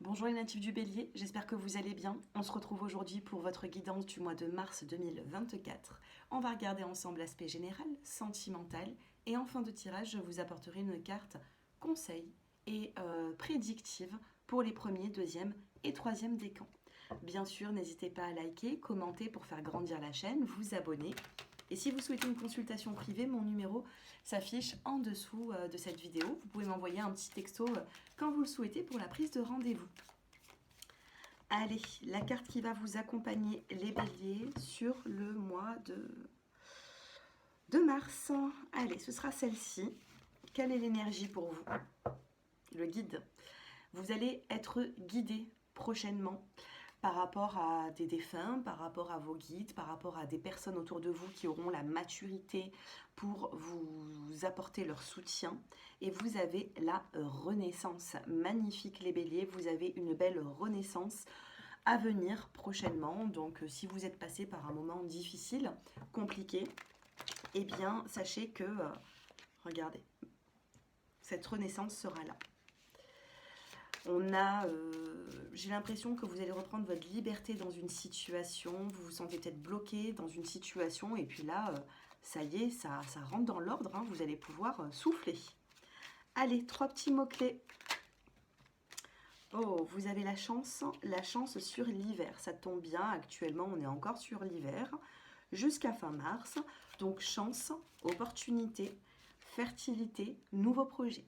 Bonjour les natifs du Bélier, j'espère que vous allez bien. On se retrouve aujourd'hui pour votre guidance du mois de mars 2024. On va regarder ensemble l'aspect général, sentimental, et en fin de tirage, je vous apporterai une carte conseil et prédictive pour les premiers, deuxième et troisième décans. Bien sûr, n'hésitez pas à liker, commenter pour faire grandir la chaîne, vous abonner. Et si vous souhaitez une consultation privée, mon numéro s'affiche en dessous de cette vidéo. Vous pouvez m'envoyer un petit texto quand vous le souhaitez pour la prise de rendez-vous. Allez, la carte qui va vous accompagner les béliers sur le mois de mars. Allez, ce sera celle-ci. Quelle est l'énergie pour vous? Le guide. Vous allez être guidé prochainement par rapport à des défunts, par rapport à vos guides, par rapport à des personnes autour de vous qui auront la maturité pour vous apporter leur soutien. Et vous avez la renaissance. Magnifique les béliers, vous avez une belle renaissance à venir prochainement. Donc si vous êtes passé par un moment difficile, compliqué, eh bien sachez que, regardez, cette renaissance sera là. J'ai l'impression que vous allez reprendre votre liberté dans une situation, vous vous sentez peut-être bloqué dans une situation, et puis là, ça y est, ça rentre dans l'ordre, hein, vous allez pouvoir souffler. Allez, 3 petits mots-clés. Oh, vous avez la chance sur l'hiver, ça tombe bien, actuellement on est encore sur l'hiver, jusqu'à fin mars, donc chance, opportunité, fertilité, nouveau projet.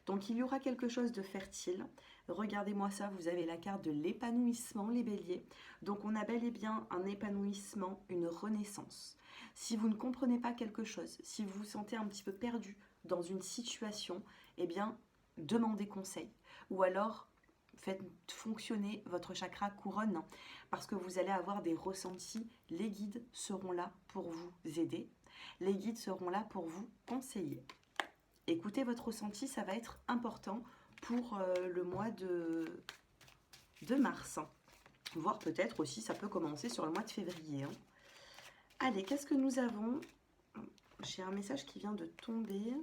Donc il y aura quelque chose de fertile. Regardez-moi ça, vous avez la carte de l'épanouissement, les béliers. Donc on a bel et bien un épanouissement, une renaissance. Si vous ne comprenez pas quelque chose, si vous vous sentez un petit peu perdu dans une situation, eh bien demandez conseil. Ou alors faites fonctionner votre chakra couronne parce que vous allez avoir des ressentis. Les guides seront là pour vous aider. Les guides seront là pour vous conseiller. Écoutez votre ressenti, ça va être important pour le mois de mars. Voire peut-être aussi, ça peut commencer sur le mois de février. Hein. Allez, qu'est-ce que nous avons? J'ai un message qui vient de tomber.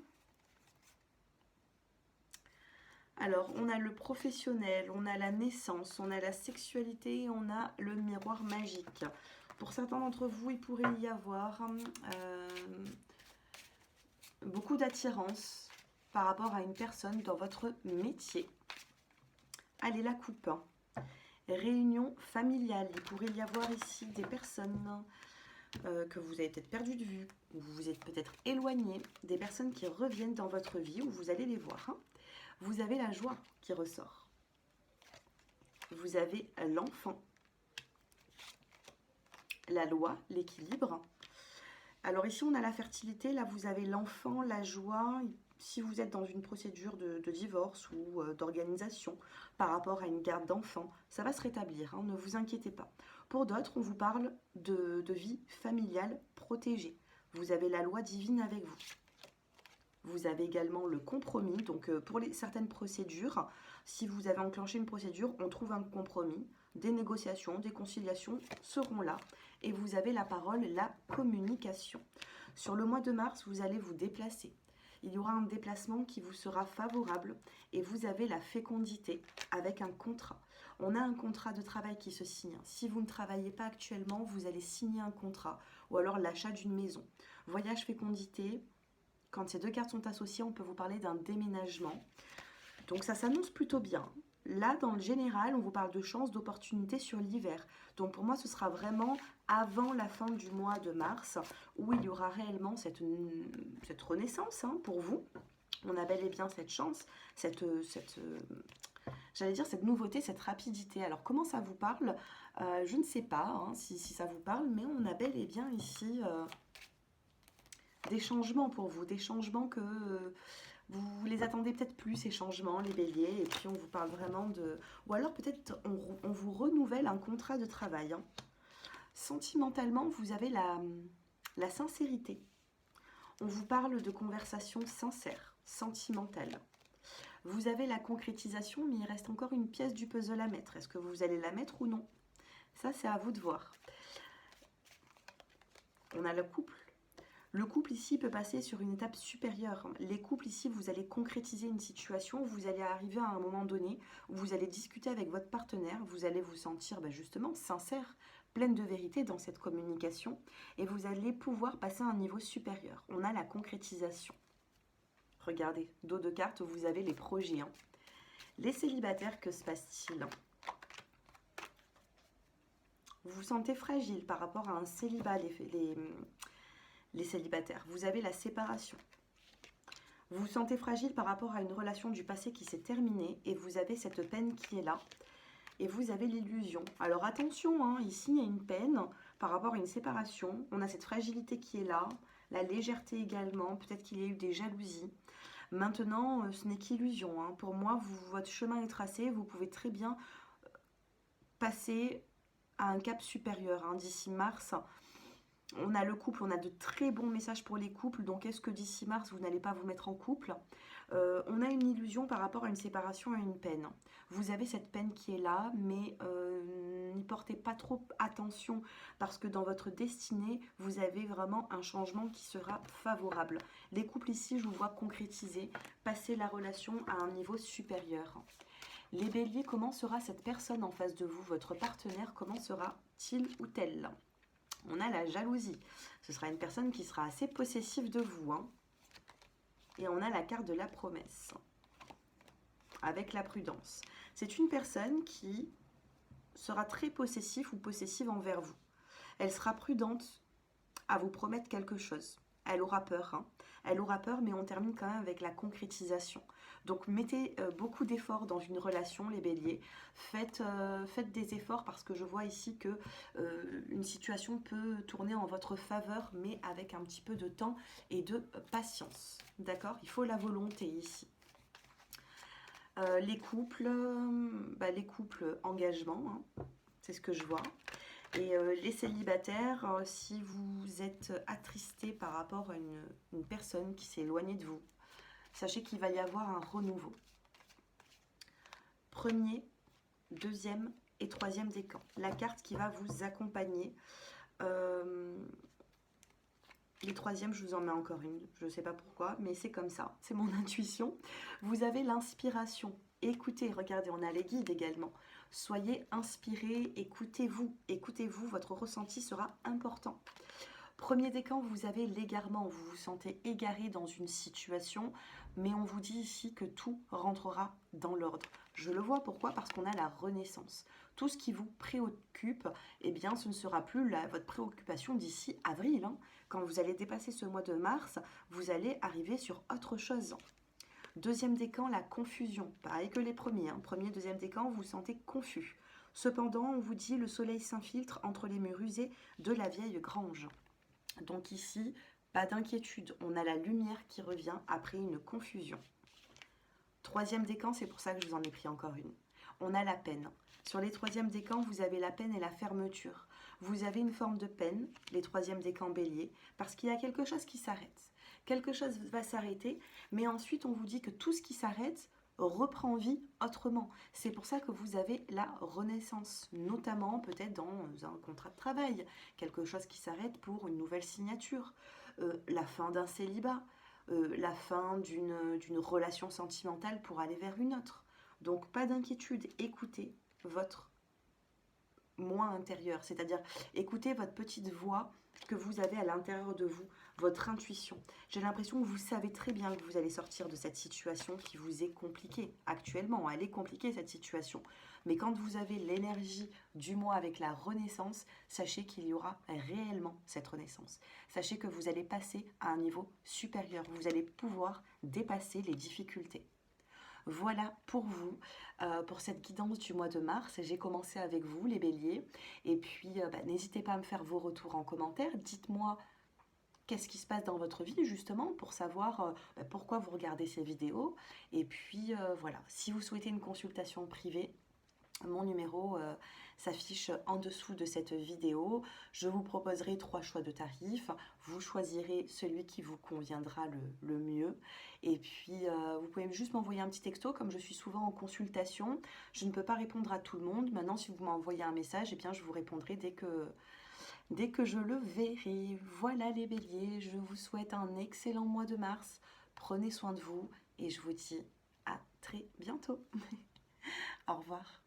Alors, on a le professionnel, on a la naissance, on a la sexualité, on a le miroir magique. Pour certains d'entre vous, il pourrait y avoir beaucoup d'attirance par rapport à une personne dans votre métier. Allez, la coupe. Réunion familiale. Il pourrait y avoir ici des personnes que vous avez peut-être perdu de vue, ou vous vous êtes peut-être éloigné, des personnes qui reviennent dans votre vie, où vous allez les voir. Hein. Vous avez la joie qui ressort. Vous avez l'enfant. La loi, l'équilibre. Alors ici, on a la fertilité. Là, vous avez l'enfant, la joie. Si vous êtes dans une procédure de divorce ou d'organisation par rapport à une garde d'enfants, ça va se rétablir, hein, ne vous inquiétez pas. Pour d'autres, on vous parle de vie familiale protégée. Vous avez la loi divine avec vous. Vous avez également le compromis. Donc pour certaines procédures, si vous avez enclenché une procédure, on trouve un compromis. Des négociations, des conciliations seront là. Et vous avez la parole, la communication. Sur le mois de mars, vous allez vous déplacer. Il y aura un déplacement qui vous sera favorable et vous avez la fécondité avec un contrat. On a un contrat de travail qui se signe. Si vous ne travaillez pas actuellement, vous allez signer un contrat ou alors l'achat d'une maison. Voyage, fécondité, quand ces deux cartes sont associées, on peut vous parler d'un déménagement. Donc ça s'annonce plutôt bien. Là, dans le général, on vous parle de chance, d'opportunité sur l'hiver. Donc pour moi, ce sera vraiment avant la fin du mois de mars où il y aura réellement cette renaissance hein, pour vous. On a bel et bien cette chance, j'allais dire cette nouveauté, cette rapidité. Alors comment ça vous parle? Je ne sais pas hein, si ça vous parle, mais on a bel et bien ici des changements pour vous, des changements que... vous les attendez peut-être plus, ces changements, les béliers, et puis on vous parle vraiment de... Ou alors peut-être on vous renouvelle un contrat de travail. Hein. Sentimentalement, vous avez la sincérité. On vous parle de conversations sincères, sentimentales. Vous avez la concrétisation, mais il reste encore une pièce du puzzle à mettre. Est-ce que vous allez la mettre ou non? Ça, c'est à vous de voir. On a le couple. Le couple ici peut passer sur une étape supérieure. Les couples ici, vous allez concrétiser une situation, vous allez arriver à un moment donné où vous allez discuter avec votre partenaire, vous allez vous sentir justement sincère, pleine de vérité dans cette communication et vous allez pouvoir passer à un niveau supérieur. On a la concrétisation. Regardez, dos de carte, vous avez les projets. Les célibataires, que se passe-t-il? Vous vous sentez fragile par rapport à un célibat, les célibataires. Vous avez la séparation. Vous vous sentez fragile par rapport à une relation du passé qui s'est terminée et vous avez cette peine qui est là. Et vous avez l'illusion. Alors attention, ici il y a une peine par rapport à une séparation. On a cette fragilité qui est là, la légèreté également. Peut-être qu'il y a eu des jalousies. Maintenant, ce n'est qu'illusion. Pour moi, votre chemin est tracé. Vous pouvez très bien passer à un cap supérieur d'ici mars. On a le couple, on a de très bons messages pour les couples. Donc, est-ce que d'ici mars, vous n'allez pas vous mettre en couple? On a une illusion par rapport à une séparation, à une peine. Vous avez cette peine qui est là, mais n'y portez pas trop attention parce que dans votre destinée, vous avez vraiment un changement qui sera favorable. Les couples ici, je vous vois concrétiser, passer la relation à un niveau supérieur. Les béliers, comment sera cette personne en face de vous? Votre partenaire, comment sera-t-il ou elle? On a la jalousie. Ce sera une personne qui sera assez possessive de vous. Et on a la carte de la promesse. Avec la prudence. C'est une personne qui sera très possessive ou possessive envers vous. Elle sera prudente à vous promettre quelque chose. Elle aura peur. Elle aura peur, mais on termine quand même avec la concrétisation. Donc mettez beaucoup d'efforts dans une relation, les béliers. Faites des efforts parce que je vois ici que une situation peut tourner en votre faveur, mais avec un petit peu de temps et de patience. D'accord? Il faut la volonté ici. Les couples engagement, c'est ce que je vois. Et les célibataires, si vous êtes attristé par rapport à une personne qui s'est éloignée de vous, sachez qu'il va y avoir un renouveau. Premier, deuxième et troisième décan. La carte qui va vous accompagner. Les troisièmes, je vous en mets encore une. Je ne sais pas pourquoi, mais c'est comme ça. C'est mon intuition. Vous avez l'inspiration. Écoutez, regardez, on a les guides également. Soyez inspirés, écoutez-vous. Écoutez-vous, votre ressenti sera important. Premier décan, vous avez l'égarement. Vous vous sentez égaré dans une situation, mais on vous dit ici que tout rentrera dans l'ordre. Je le vois, pourquoi? Parce qu'on a la renaissance. Tout ce qui vous préoccupe, eh bien, ce ne sera plus votre préoccupation d'ici avril. Quand vous allez dépasser ce mois de mars, vous allez arriver sur autre chose. Deuxième décan, la confusion. Pareil que les premiers. Premier, deuxième décan, vous vous sentez confus. Cependant, on vous dit le soleil s'infiltre entre les murs usés de la vieille grange. Donc ici, pas d'inquiétude. On a la lumière qui revient après une confusion. Troisième décan, c'est pour ça que je vous en ai pris encore une. On a la peine. Sur les troisièmes décans, vous avez la peine et la fermeture. Vous avez une forme de peine, les troisièmes décans bélier, parce qu'il y a quelque chose qui s'arrête. Quelque chose va s'arrêter, mais ensuite on vous dit que tout ce qui s'arrête reprend vie autrement. C'est pour ça que vous avez la renaissance, notamment peut-être dans un contrat de travail, quelque chose qui s'arrête pour une nouvelle signature, la fin d'un célibat, la fin d'une relation sentimentale pour aller vers une autre. Donc pas d'inquiétude, écoutez votre moi intérieur, c'est-à-dire écoutez votre petite voix que vous avez à l'intérieur de vous, votre intuition. J'ai l'impression que vous savez très bien que vous allez sortir de cette situation qui vous est compliquée actuellement. Elle est compliquée cette situation. Mais quand vous avez l'énergie du mois avec la renaissance, sachez qu'il y aura réellement cette renaissance. Sachez que vous allez passer à un niveau supérieur. Vous allez pouvoir dépasser les difficultés. Voilà pour vous, pour cette guidance du mois de mars. J'ai commencé avec vous, les béliers. Et puis, n'hésitez pas à me faire vos retours en commentaire. Dites-moi qu'est-ce qui se passe dans votre vie, justement, pour savoir pourquoi vous regardez ces vidéos. Et puis, voilà, si vous souhaitez une consultation privée, mon numéro s'affiche en dessous de cette vidéo. Je vous proposerai 3 choix de tarifs. Vous choisirez celui qui vous conviendra le mieux. Et puis, vous pouvez juste m'envoyer un petit texto. Comme je suis souvent en consultation, je ne peux pas répondre à tout le monde. Maintenant, si vous m'envoyez un message, eh bien, je vous répondrai dès que je le verrai. Voilà les béliers, je vous souhaite un excellent mois de mars. Prenez soin de vous et je vous dis à très bientôt. Au revoir.